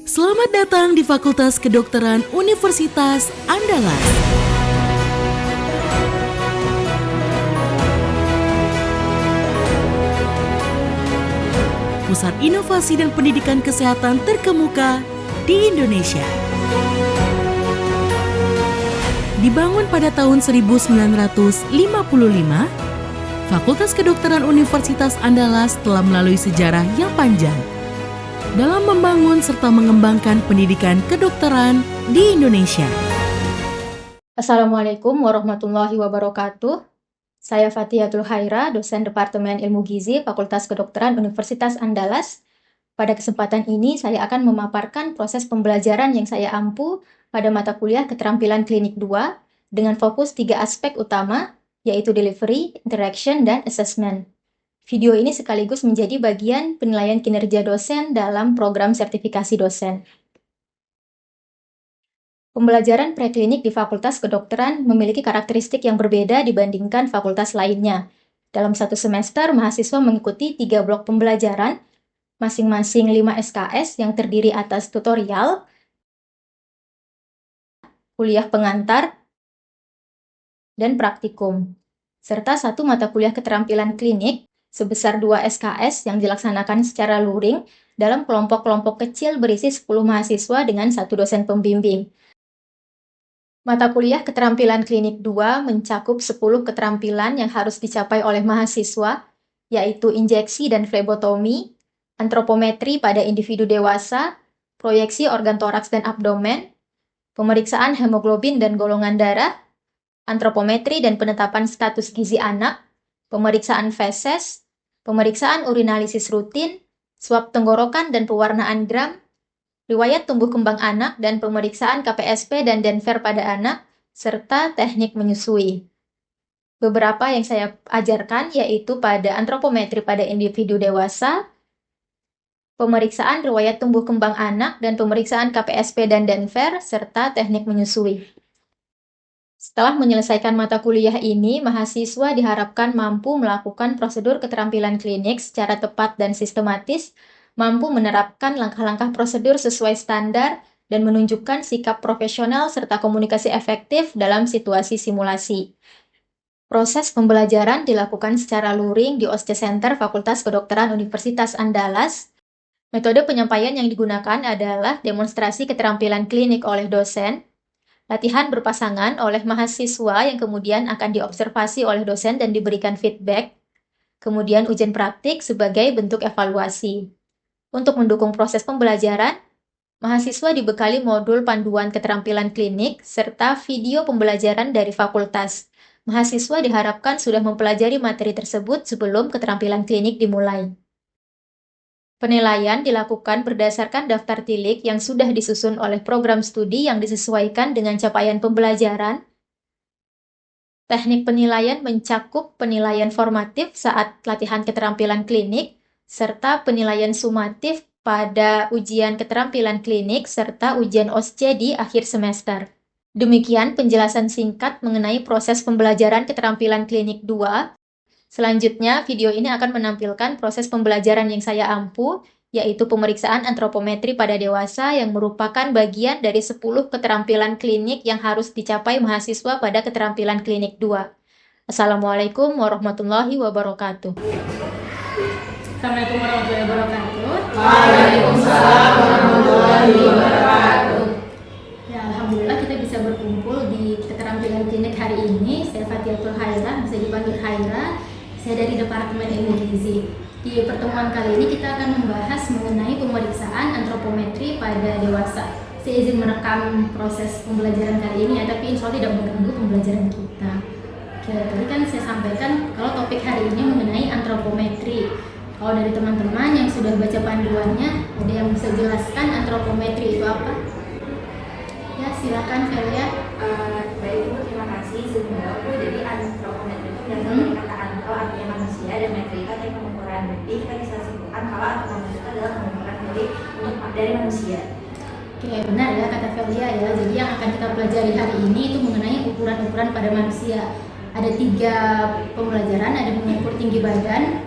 Selamat datang di Fakultas Kedokteran Universitas Andalas. Pusat inovasi dan pendidikan kesehatan terkemuka di Indonesia. Dibangun pada tahun 1955, Fakultas Kedokteran Universitas Andalas telah melalui sejarah yang panjang dalam membangun serta mengembangkan pendidikan kedokteran di Indonesia. Assalamualaikum warahmatullahi wabarakatuh. Saya Fathiatul Khaira, dosen Departemen Ilmu Gizi Fakultas Kedokteran Universitas Andalas. Pada kesempatan ini saya akan memaparkan proses pembelajaran yang saya ampu pada mata kuliah Keterampilan Klinik 2 dengan fokus 3 aspek utama, yaitu delivery, interaction, dan assessment. Video ini sekaligus menjadi bagian penilaian kinerja dosen dalam program sertifikasi dosen. Pembelajaran preklinik di Fakultas Kedokteran memiliki karakteristik yang berbeda dibandingkan fakultas lainnya. Dalam satu semester, mahasiswa mengikuti 3 blok pembelajaran, masing-masing 5 SKS yang terdiri atas tutorial, kuliah pengantar, dan praktikum, serta 1 mata kuliah keterampilan klinik sebesar 2 SKS yang dilaksanakan secara luring dalam kelompok-kelompok kecil berisi 10 mahasiswa dengan 1 dosen pembimbing. Mata kuliah Keterampilan Klinik 2 mencakup 10 keterampilan yang harus dicapai oleh mahasiswa, yaitu injeksi dan flebotomi, antropometri pada individu dewasa, proyeksi organ toraks dan abdomen, pemeriksaan hemoglobin dan golongan darah, antropometri dan penetapan status gizi anak, pemeriksaan feses, pemeriksaan urinalisis rutin, swab tenggorokan dan pewarnaan gram, riwayat tumbuh kembang anak dan pemeriksaan KPSP dan Denver pada anak, serta teknik menyusui. Beberapa yang saya ajarkan yaitu pada antropometri pada individu dewasa, pemeriksaan riwayat tumbuh kembang anak dan pemeriksaan KPSP dan Denver, serta teknik menyusui. Setelah menyelesaikan mata kuliah ini, mahasiswa diharapkan mampu melakukan prosedur keterampilan klinik secara tepat dan sistematis, mampu menerapkan langkah-langkah prosedur sesuai standar, dan menunjukkan sikap profesional serta komunikasi efektif dalam situasi simulasi. Proses pembelajaran dilakukan secara luring di OSCE Center Fakultas Kedokteran Universitas Andalas. Metode penyampaian yang digunakan adalah demonstrasi keterampilan klinik oleh dosen, latihan berpasangan oleh mahasiswa yang kemudian akan diobservasi oleh dosen dan diberikan feedback, kemudian ujian praktik sebagai bentuk evaluasi. Untuk mendukung proses pembelajaran, mahasiswa dibekali modul panduan keterampilan klinik serta video pembelajaran dari fakultas. Mahasiswa diharapkan sudah mempelajari materi tersebut sebelum keterampilan klinik dimulai. Penilaian dilakukan berdasarkan daftar tilik yang sudah disusun oleh program studi yang disesuaikan dengan capaian pembelajaran. Teknik penilaian mencakup penilaian formatif saat latihan keterampilan klinik, serta penilaian sumatif pada ujian keterampilan klinik serta ujian OSCE di akhir semester. Demikian penjelasan singkat mengenai proses pembelajaran keterampilan klinik 2. Selanjutnya, video ini akan menampilkan proses pembelajaran yang saya ampu, yaitu pemeriksaan antropometri pada dewasa yang merupakan bagian dari 10 keterampilan klinik yang harus dicapai mahasiswa pada keterampilan klinik 2. Assalamualaikum warahmatullahi wabarakatuh. Assalamualaikum warahmatullahi wabarakatuh. Waalaikumsalam warahmatullahi wabarakatuh. Ya, alhamdulillah kita bisa berkumpul di keterampilan klinik hari ini. Saya Fathiatul Khaira, bisa dipanggil Khaira. Saya dari Departemen Ilmu Gizi. Di pertemuan kali ini kita akan membahas mengenai pemeriksaan antropometri pada dewasa. Saya izin merekam proses pembelajaran kali ini ya, tapi insya Allah tidak mengganggu pembelajaran kita. Oke, tadi kan saya sampaikan kalau topik hari ini mengenai antropometri. Kalau dari teman-teman yang sudah baca panduannya, ada yang bisa jelaskan antropometri itu apa? Ya, silakan Velia. Baik Ibu, terima kasih sudah. Jadi antropometri itu berasal dari kata antro artinya manusia dan metri itu artinya pengukuran. Jadi kita bisa simpulkan kalau antropometri itu adalah pengukuran dari manusia. Oke, benar ya kata Velia ya. Jadi yang akan kita pelajari hari ini itu mengenai ukuran-ukuran pada manusia. Ada 3 pembelajaran, ada mengukur tinggi badan,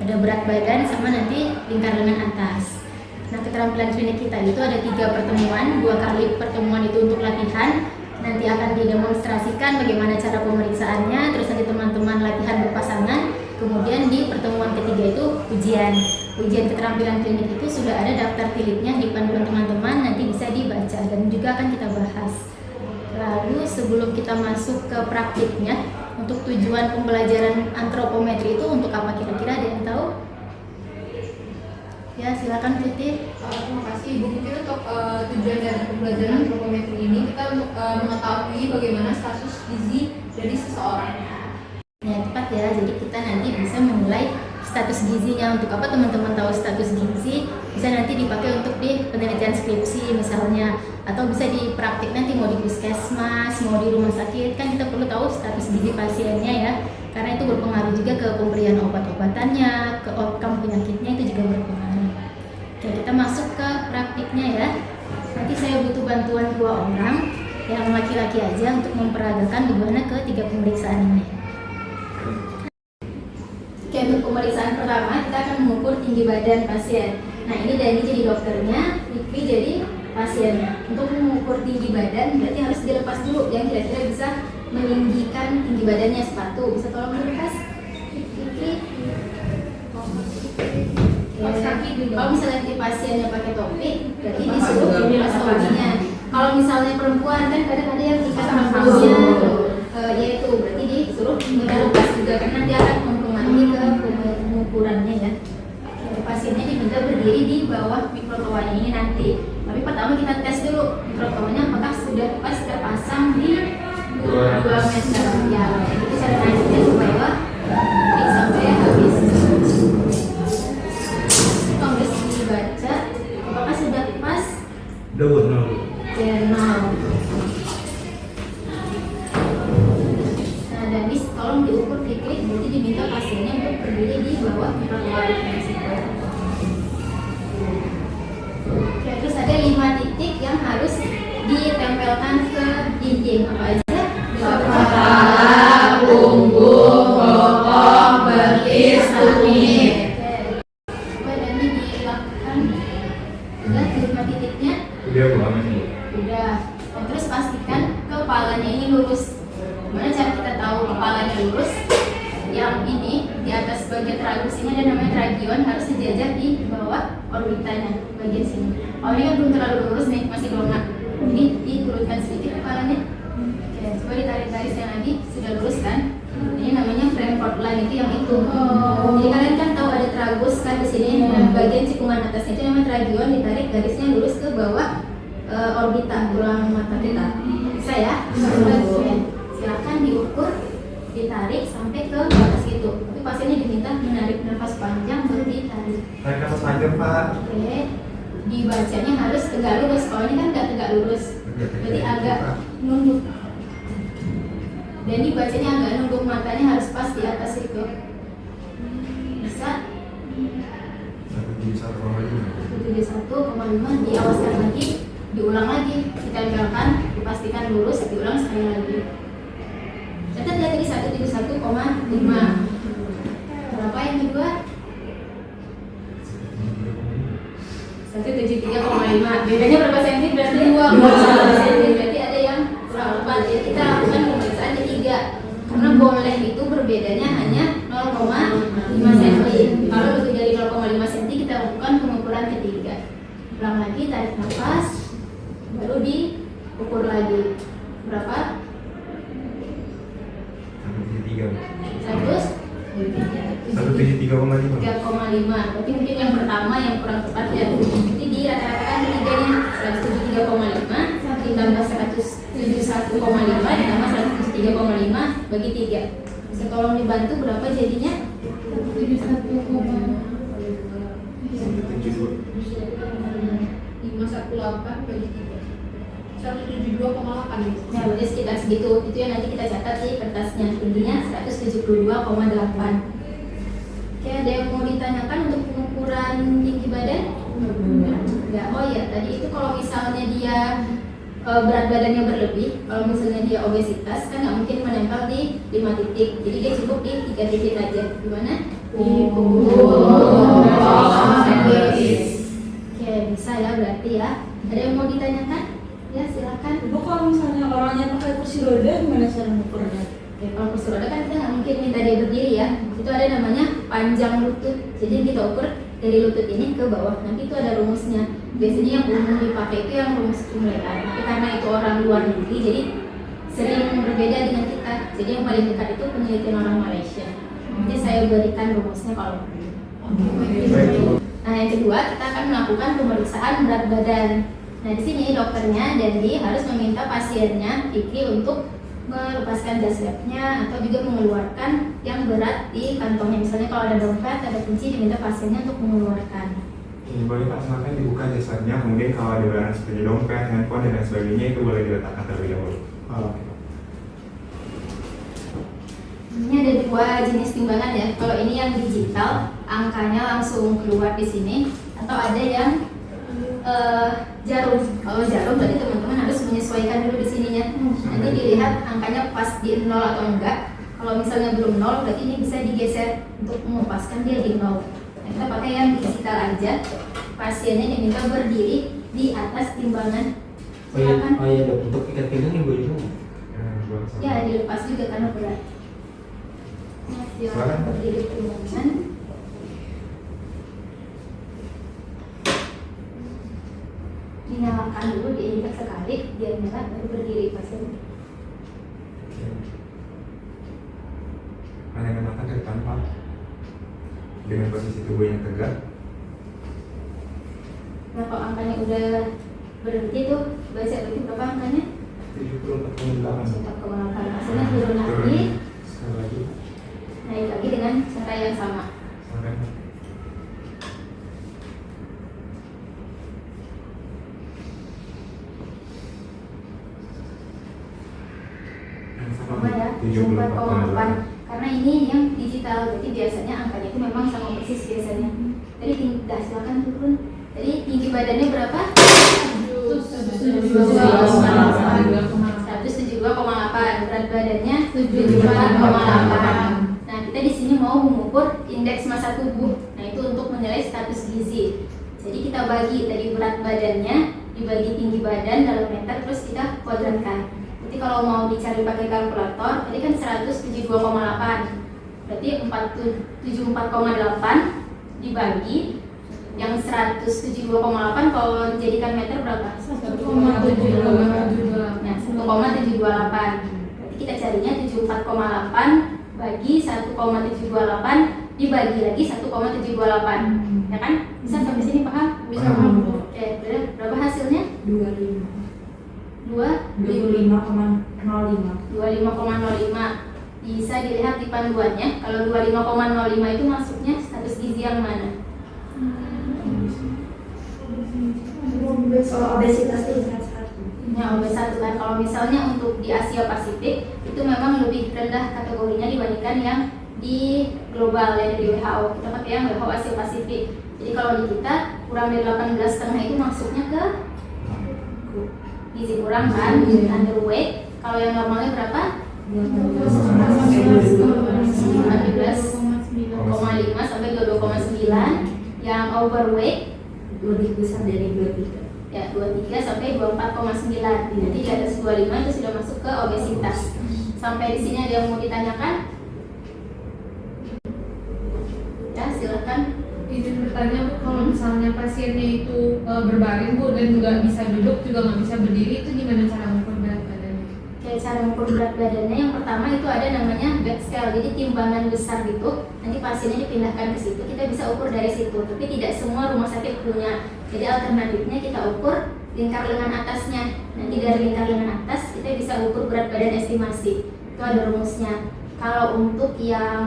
ada berat badan, sama nanti lingkar lengan atas. Nah, keterampilan klinik kita itu ada 3 pertemuan, 2 kali pertemuan itu untuk latihan. Nanti akan didemonstrasikan bagaimana cara pemeriksaannya, terus nanti teman-teman latihan berpasangan. Kemudian di pertemuan ketiga itu ujian. Ujian keterampilan klinik itu sudah ada daftar tilitnya di panduan teman-teman, nanti bisa dibaca dan juga akan kita bahas. Lalu sebelum kita masuk ke praktiknya, untuk tujuan pembelajaran antropometri itu untuk apa kira-kira, ada yang tahu? Ya, silakan Putih. Terima kasih Ibu. Mungkin untuk tujuan dari pembelajaran antropometri ini kita untuk mengetahui bagaimana status gizi dari seseorang. Ya, tepat ya. Jadi kita nanti bisa menilai status gizinya. Untuk apa teman-teman tahu status gizi? Bisa nanti dipakai untuk di penelitian skripsi misalnya, atau bisa di praktik nanti mau di puskesmas, mau di rumah sakit. Kan kita perlu tahu status gizi pasiennya ya. Karena itu berpengaruh juga ke pemberian obat-obatannya, ke outcome penyakitnya itu juga berpengaruh. Oke, kita masuk ke praktiknya ya. Nanti saya butuh bantuan 2 orang, yang laki-laki aja untuk memperagakan bagaimana ke 3 pemeriksaan ini. Oke, untuk pemeriksaan pertama kita akan mengukur tinggi badan pasien. Nah, ini Dani jadi dokternya, Fikri jadi pasiennya. Untuk mengukur tinggi badan berarti harus dilepas dulu yang kira-kira bisa meninggikan tinggi badannya. Sepatu bisa tolong dilepas, Fikri. Kalau misalnya nanti pasiennya pakai topi, berarti disuruh dilepas topinya. Kalau misalnya perempuan kan kadang ada yang ikat rambutnya, yaitu berarti disuruh dilepas juga karena dia akan mempengaruhi ke pengukurannya ya. Pasiennya diminta berdiri di bawah mikrotoanya ini nanti. Tapi pertama kita tes dulu mikrotoanya apakah sudah pas terpasang di 2 meter. Ya, itu cara nantinya supaya sampai habis. Harus dibaca apakah sudah pas. Ya, 0. Nah, dan tolong diukur diklik, berarti diminta pasiennya untuk berdiri di bawah mikrotoanya. Oke, terus ada 5 titik yang harus ditempelkan ke dinding. Apa aja? Kepala, punggung, bokong, betis, tumit. Coba Dani dilakukan. Udah 5 titiknya? Udah. Nah, terus pastikan kepalanya ini lurus. Gimana cara kita tahu kepalanya lurus? Yang ini di atas bagian tragus ini ada namanya tragion, harus sejajar di bawah orbitanya bagian sini. Oh, ini kan belum terlalu lurus nih, masih dongak. Ini diturunkan sedikit kepalanya. Oke, coba ditarik garisnya lagi, sudah lurus kan? Ini namanya Frankfurt line, itu yang itu. Jadi kalian kan tahu ada tragus kan di sini, bagian cikungan atasnya itu namanya tragion, ditarik garisnya lurus ke bawah orbita, tulang mata kita. Bisa ya? Oke, silakan diukur, ditarik sampai ke batas itu. Tapi pasiennya diminta menarik nafas panjang baru ditarik. Tarik nafas panjang, Pak. Oke, dibacanya harus tegak lurus. Kalau ini kan nggak tegak lurus, jadi agak nunduk. Dan dibacanya agak nunduk, matanya harus pas di atas itu. Bisa? 1,5, diawaskan lagi, diulang lagi, ditempelkan, dipastikan lurus, diulang sekali lagi. Catat ya tadi 171,5. Berapa yang kedua? 173,5. Bedanya berapa senti? Berarti 2 senti. Berarti ada yang kurang 4. Jadi kita lakukan pemeriksaan ketiga. Karena boleh itu berbedanya hanya 0,5 senti. Kalau lebih dari 0,5 senti kita lakukan pengukuran ketiga. Ulang lagi, tarik nafas, baru diukur lagi. Berapa? 173,5. 3,5. Tapi mungkin yang pertama yang kurang tepat ya. Jadi di rata-ratakan ketiganya 173,5 ditambah 171,5 ditambah 173,5 bagi 3. Bisa tolong dibantu berapa jadinya? 518 bagi 3. 172,8. Nah, berarti sekitar segitu. Itu yang nanti kita catat di kertasnya. Intinya 172,8. Oke, ada yang mau ditanyakan untuk pengukuran tinggi badan? Enggak. Oh iya, tadi itu kalau misalnya dia berat badannya berlebih, kalau misalnya dia obesitas kan nggak mungkin menempel di 5 titik. Jadi dia cukup di 3 titik aja. Gimana? Di punggung, bokong, betis. Oke, bisa ya berarti ya. Ada yang mau ditanyakan? Ya silakan. Ibu kalau misalnya orangnya pakai kursi roda gimana cara mengukurnya? Oke, kalau kursi roda kan kita nggak mungkin minta dia berdiri ya. Itu ada namanya panjang lutut. Jadi kita ukur dari lutut ini ke bawah. Nanti itu ada rumusnya. Biasanya yang umum dipakai itu yang rumus Cumlean. Tapi karena itu orang luar negeri, jadi sering berbeda dengan kita. Jadi yang paling dekat itu penelitian orang Malaysia. Nanti saya berikan rumusnya kalau perlu. Nah, yang kedua kita akan melakukan pemeriksaan berat badan. Nah, di sini dokternya Dandi harus meminta pasiennya Fikri untuk melepaskan jas labnya atau juga mengeluarkan yang berat di kantongnya. Misalnya kalau ada dompet, ada kunci, diminta pasiennya untuk mengeluarkan. Boleh Pak, silakan dibuka jas labnya. Kemudian kalau ada barang seperti dompet, handphone dan lain sebagainya itu boleh diletakkan terlebih dahulu. Oke. Ini ada dua jenis timbangan ya. Kalau ini yang digital, angkanya langsung keluar di sini. Atau ada yang jarum. Kalau jarum berarti teman-teman harus menyesuaikan dulu di sininya. Nanti dilihat angkanya pas di 0 atau enggak. Kalau misalnya belum 0, berarti ini bisa digeser untuk melepaskan dia di 0. Nah, kita pakai yang digital aja. Pasiennya diminta berdiri di atas timbangan. Silakan. Oh iya dok, untuk ikat pinggang ibu itu Ya, dilepas juga karena berat. Nah, silakan berdiri timbangan. Dinyalakan dulu, diinjak sekali, dia nyala baru berdiri pasien. Pandangan mata ke depan Pak. Dengan posisi tubuh yang tegak. Nah, kalau angkanya udah berhenti tuh, baca berarti berapa angkanya? 74,8. 4,8. Hasilnya turun lagi, Sekali lagi. naik lagi dengan cara yang sama. Sampai. Sama ya, 74,8. Karena ini yang digital, jadi biasanya angkanya itu memang sama persis biasanya. Tadi tidak, silakan turun. Tadi tinggi badannya berapa? 172,8. Berat badannya 74,8. Nah, kita di sini mau mengukur indeks massa tubuh. Nah, itu untuk menilai status gizi. Jadi kita bagi tadi berat badannya dibagi tinggi badan dalam meter, terus kita kuadrankan. Jadi kalau mau dicari pakai kalkulator, tadi kan 172,8. Berarti 74,8 dibagi yang 172,8 kalau dijadikan meter berapa? 1,728. Nah, 1,728. Berarti kita carinya 74,8 bagi 1,728 dibagi lagi 1,728. Ya kan? Bisa sampai sini paham? Bisa. Oke, berapa hasilnya? 25,05. Bisa dilihat di panduannya. Kalau 25,05 itu masuknya status gizi yang mana? Obesitas tingkat 1. Ya, obes 1 kan. Kalau misalnya untuk di Asia Pasifik itu memang lebih rendah kategorinya dibandingkan yang di global ya, dari WHO. Kita pakai yang WHO Asia Pasifik. Jadi kalau di kita kurang dari 18,5 itu masuknya ke gizi kurang kan, underweight. Kalau yang normalnya berapa? 15,5 sampai 22,9. Yang overweight Lebih besar dari 23. ya 23 sampai 24,9. Jadi di atas 25 itu sudah masuk ke obesitas. Sampai di sini ada yang mau ditanyakan? Ya, silakan. Izin bertanya Bu, kalau misalnya pasiennya itu berbaring Bu dan nggak bisa duduk juga nggak bisa berdiri, itu gimana cara mengukur berat badannya? Kayak cara mengukur berat badannya, yang pertama itu ada namanya bed scale, jadi timbangan besar gitu. Nanti pasiennya dipindahkan ke situ, kita bisa ukur dari situ. Tapi tidak semua rumah sakit punya. Jadi alternatifnya kita ukur lingkar lengan atasnya. Nanti dari lingkar lengan atas kita bisa ukur berat badan estimasi. Itu ada rumusnya. Kalau untuk yang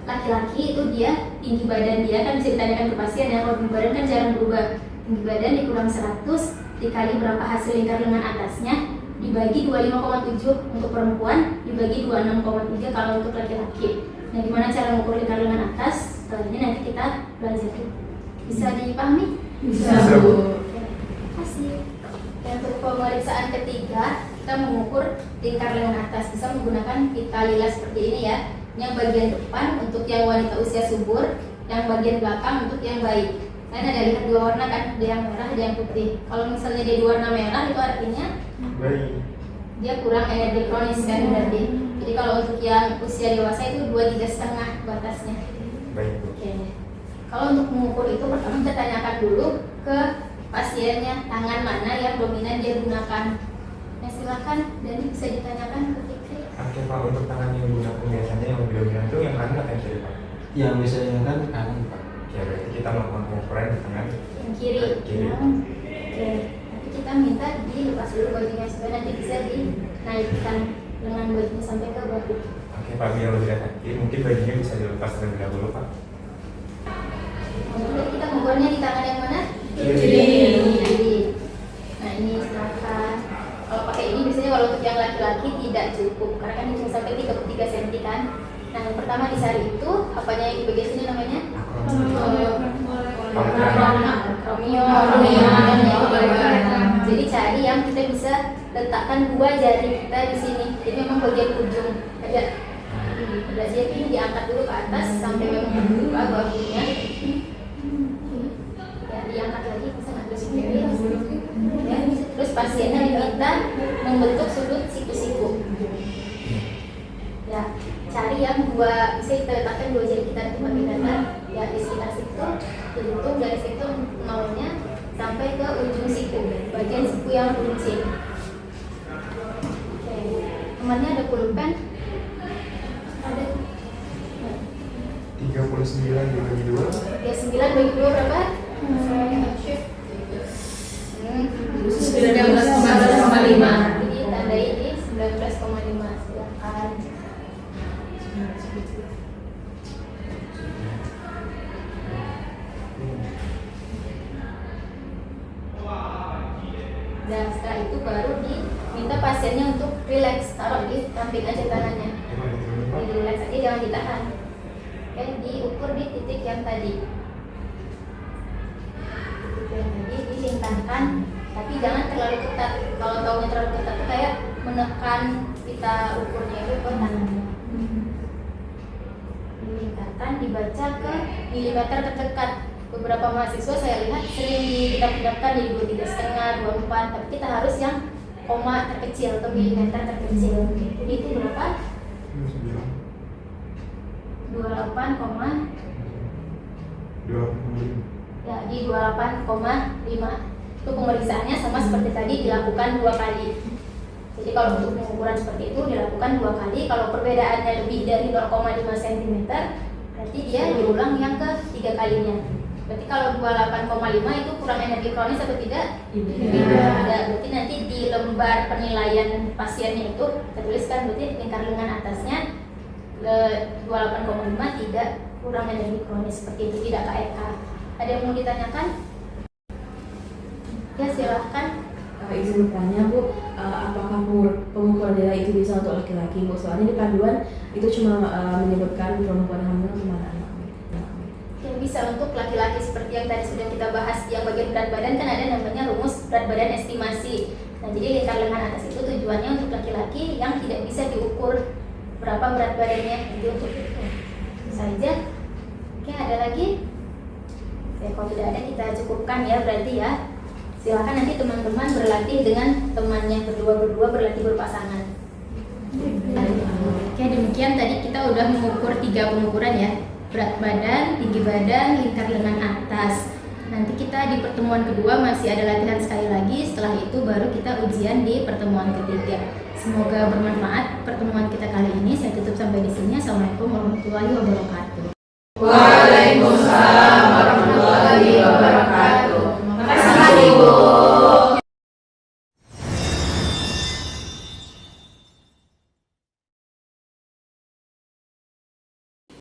laki-laki itu dia tinggi badan dia kan bisa ditanyakan ke pasien ya. Kalau tinggi badan kan jarang berubah. Tinggi badan dikurang 100 dikali berapa hasil lingkar lengan atasnya dibagi 25,7 untuk perempuan, dibagi 26,3 kalau untuk laki-laki. Nah, gimana cara mengukur lingkar lengan atas? Setelah ini nanti kita belajar. Bisa dipahami? Bisa, Bu. Terima kasih. Dan untuk pemeriksaan ketiga, kita mengukur lingkar lengan atas. Bisa menggunakan pita lila seperti ini ya. Yang bagian depan untuk yang wanita usia subur, yang bagian belakang untuk yang bayi. Kan ada lihat dua warna kan, ada yang merah, ada yang putih. Kalau misalnya dia dua warna merah itu artinya Baik. dia kurang energi kronis kan berarti. Jadi kalau untuk yang usia dewasa itu 2-3,5 batasnya. Baik, Bu. Oke. Kalau untuk mengukur itu pertama kita tanyakan dulu ke pasiennya tangan mana yang dominan dia gunakan. Nah silakan dan bisa ditanyakan ke Fikri. Oke Pak, untuk tangan yang digunakan biasanya yang lebih dominan itu yang kanan atau yang kiri Pak? Yang biasanya kan kanan Pak. Ya berarti kita melakukan pengukuran di tangan Yang kiri. kiri. Oke. Nanti kita minta dilepas dulu bajunya supaya nanti bisa dinaikkan lengan bajunya sampai ke bahu. Oke Pak, biar lebih efektif, mungkin bajunya bisa dilepas terlebih dahulu Pak. Kemudian kita mengukurnya di tangan yang mana? Kiri. Kiri. Nah ini silakan. Kalau pakai ini biasanya kalau untuk yang laki-laki tidak cukup karena kan bisa sampai 33 cm kan. Nah yang pertama di sari itu apanya yang di bagian sini namanya? Romeo. Jadi cari yang kita bisa letakkan dua jari kita di sini. Jadi memang bagian ujung ada. Jadi ini diangkat dulu ke atas sampai memang membuka bahunya. Ya diangkat lagi bisa ngambil sendiri. Ya, terus pasiennya diminta membentuk sudut siku-siku. Ya, cari yang dua, bisa kita letakkan dua jari kita di bagian ya di sekitar situ, dihitung dari situ maunya sampai ke ujung siku, bagian siku yang runcing. Oke, temannya ada pulpen? Ada. 39 dibagi 2. Ya 9 bagi 2 berapa? 19,5. Jadi tandai di 19,5. Silakan. Dan setelah itu baru diminta pasiennya untuk relax, taruh di samping aja tangannya. Jadi relax aja, jangan ditahan. Oke, diukur di titik yang tadi. Titik yang tadi dilintangkan, tapi jangan terlalu ketat. Kalau taunya terlalu ketat itu kayak menekan kita ukurnya itu ke tangannya. Dilingkarkan, dibaca ke milimeter terdekat. Beberapa mahasiswa saya lihat sering kita pendapatkan di 23,5, 24, tapi kita harus yang koma terkecil atau milimeter terkecil. Jadi itu berapa? 28,5 ya di 28,5. Itu pemeriksaannya sama seperti tadi dilakukan 2 kali. Jadi kalau untuk pengukuran seperti itu dilakukan 2 kali. Kalau perbedaannya lebih dari 0,5 cm berarti dia diulang yang ke 3 kalinya. Berarti kalau 28,5 itu kurang energi kronis atau tidak? Tidak. Berarti nanti di lembar penilaian pasiennya itu tertuliskan berarti lingkar lengan atasnya 28,5 tidak kurang energi kronis, seperti itu, tidak KEK. Ada yang mau ditanyakan? Ya silahkan. Izin bertanya Bu, apakah pengukuran darah itu bisa untuk laki-laki Bu? Soalnya di panduan itu cuma menyebutkan perempuan hamil sama anak. Yang bisa untuk laki-laki seperti yang tadi sudah kita bahas, yang bagian berat badan kan ada namanya rumus berat badan estimasi. Nah jadi lingkar lengan atas itu tujuannya untuk laki-laki yang tidak bisa diukur berapa berat badannya, itu untuk itu saja. Oke, ada lagi? Oke, kalau tidak ada kita cukupkan ya berarti ya. Silakan nanti teman-teman berlatih dengan temannya berdua berlatih berpasangan. Oke, demikian tadi kita udah mengukur 3 pengukuran ya. Berat badan, tinggi badan, lingkar lengan atas. Nanti kita di pertemuan kedua masih ada latihan sekali lagi. Setelah itu baru kita ujian di pertemuan ketiga. Semoga bermanfaat pertemuan kita kali ini. Saya tutup sampai di sini. Assalamualaikum warahmatullahi wabarakatuh.